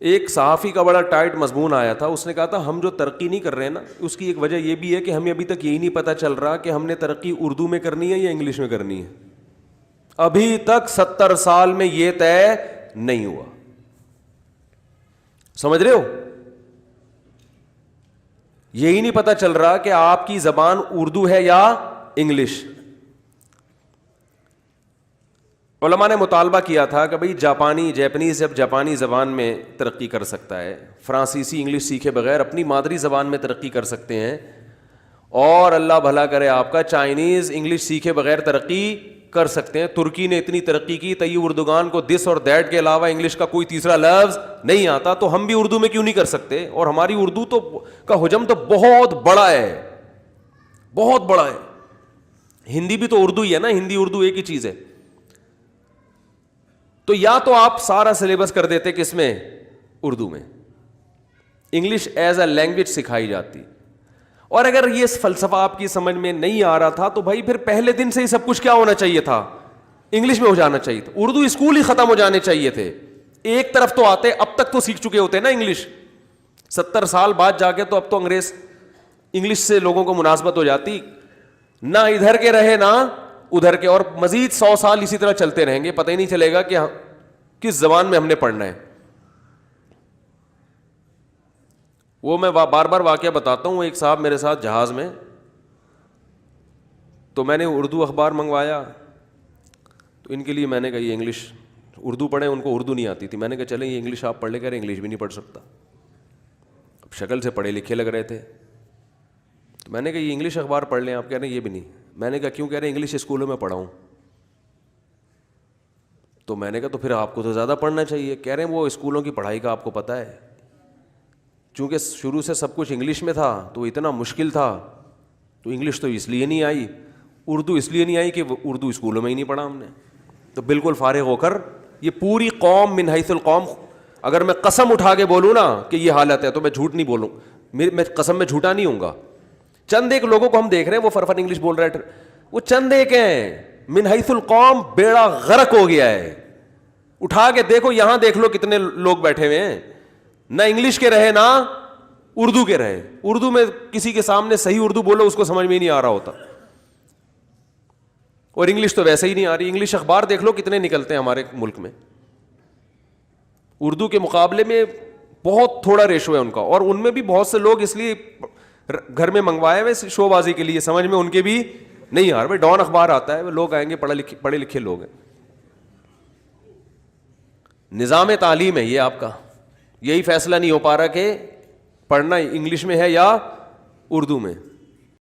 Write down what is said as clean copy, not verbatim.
ایک صحافی کا بڑا ٹائٹ مضمون آیا تھا, اس نے کہا تھا ہم جو ترقی نہیں کر رہے ہیں نا, اس کی ایک وجہ یہ بھی ہے کہ ہمیں ابھی تک یہی نہیں پتہ چل رہا کہ ہم نے ترقی اردو میں کرنی ہے یا انگلش میں کرنی ہے. ابھی تک 70 سال میں یہ طے نہیں ہوا. سمجھ رہے ہو؟ یہی نہیں پتہ چل رہا کہ آپ کی زبان اردو ہے یا انگلش. علماء نے مطالبہ کیا تھا کہ بھئی جیپنیز جب جاپانی زبان میں ترقی کر سکتا ہے, فرانسیسی انگلش سیکھے بغیر اپنی مادری زبان میں ترقی کر سکتے ہیں, اور اللہ بھلا کرے آپ کا چائنیز انگلش سیکھے بغیر ترقی کر سکتے ہیں. ترکی نے اتنی ترقی کی, طیب اردگان کو دس اور دیٹ کے علاوہ انگلش کا کوئی تیسرا لفظ نہیں آتا, تو ہم بھی اردو میں کیوں نہیں کر سکتے؟ اور ہماری اردو تو کا حجم تو بہت بڑا ہے, بہت بڑا ہے. ہندی بھی تو اردو ہی ہے نا, ہندی اردو ایک ہی چیز ہے. تو یا تو آپ سارا سلیبس کر دیتے کس میں؟ اردو میں. انگلش ایز اے لینگویج سکھائی جاتی. اور اگر یہ فلسفہ آپ کی سمجھ میں نہیں آ رہا تھا تو بھائی پھر پہلے دن سے ہی سب کچھ کیا ہونا چاہیے تھا؟ انگلش میں ہو جانا چاہیے تھا. اردو اسکول ہی ختم ہو جانے چاہیے تھے. ایک طرف تو آتے, اب تک تو سیکھ چکے ہوتے نا انگلش. 70 سال بعد جا کے تو اب تو انگلش سے لوگوں کو مناسبت ہو جاتی. نہ ادھر کے رہے نہ ادھر کے, اور مزید 100 سال اسی طرح چلتے رہیں گے, پتہ ہی نہیں چلے گا کہ کس زبان میں ہم نے پڑھنا ہے. وہ میں بار بار واقعہ بتاتا ہوں. ایک صاحب میرے ساتھ جہاز میں, تو میں نے اردو اخبار منگوایا, تو ان کے لیے میں نے کہا یہ انگلش اردو پڑھیں, ان کو اردو نہیں آتی تھی. میں نے کہا چلیں یہ انگلش آپ پڑھ لے, کہہ رہے انگلش بھی نہیں پڑھ سکتا. اب شکل سے پڑھے لکھے لگ رہے تھے, تو میں نے کہا یہ انگلش اخبار پڑھ لیں. آپ کہہ رہے ہیں یہ بھی نہیں. میں نے کہا کیوں؟ کہہ رہے ہیں انگلش اسکولوں میں پڑھا ہوں. تو میں نے کہا تو پھر آپ کو تو زیادہ پڑھنا چاہیے. کہہ رہے ہیں وہ اسکولوں کی پڑھائی کا آپ کو پتہ ہے, چونکہ شروع سے سب کچھ انگلش میں تھا تو اتنا مشکل تھا, تو انگلش تو اس لیے نہیں آئی, اردو اس لیے نہیں آئی کہ اردو اسکولوں میں ہی نہیں پڑھا ہم نے. تو بالکل فارغ ہو کر یہ پوری قوم من حیث القوم, اگر میں قسم اٹھا کے بولوں نا کہ یہ حالت ہے تو میں جھوٹ نہیں بولوں, میں قسم میں جھوٹا نہیں ہوں گا. چند ایک لوگوں کو ہم دیکھ رہے ہیں وہ فرفن انگلش بول رہے ہیں, وہ چند ایک ہیں. من حیث القوم بیڑا غرق ہو گیا ہے. اٹھا کے دیکھو, یہاں دیکھ لو کتنے لوگ بیٹھے ہوئے ہیں, نہ انگلش کے رہے نہ اردو کے رہے. اردو میں کسی کے سامنے صحیح اردو بولو اس کو سمجھ میں ہی نہیں آ رہا ہوتا, اور انگلش تو ویسے ہی نہیں آ رہی. انگلش اخبار دیکھ لو کتنے نکلتے ہیں ہمارے ملک میں, اردو کے مقابلے میں بہت تھوڑا ریشو ہے ان کا. اور ان میں بھی بہت سے لوگ اس لیے گھر میں منگوائے ہوئے شو بازی کے لیے, سمجھ میں ان کے بھی نہیں آ رہا. بھائی ڈان اخبار آتا ہے, لوگ آئیں گے پڑھے لکھے لوگ ہیں. نظام تعلیم ہے یہ آپ کا, یہی فیصلہ نہیں ہو پا رہا کہ پڑھنا انگلش میں ہے یا اردو میں.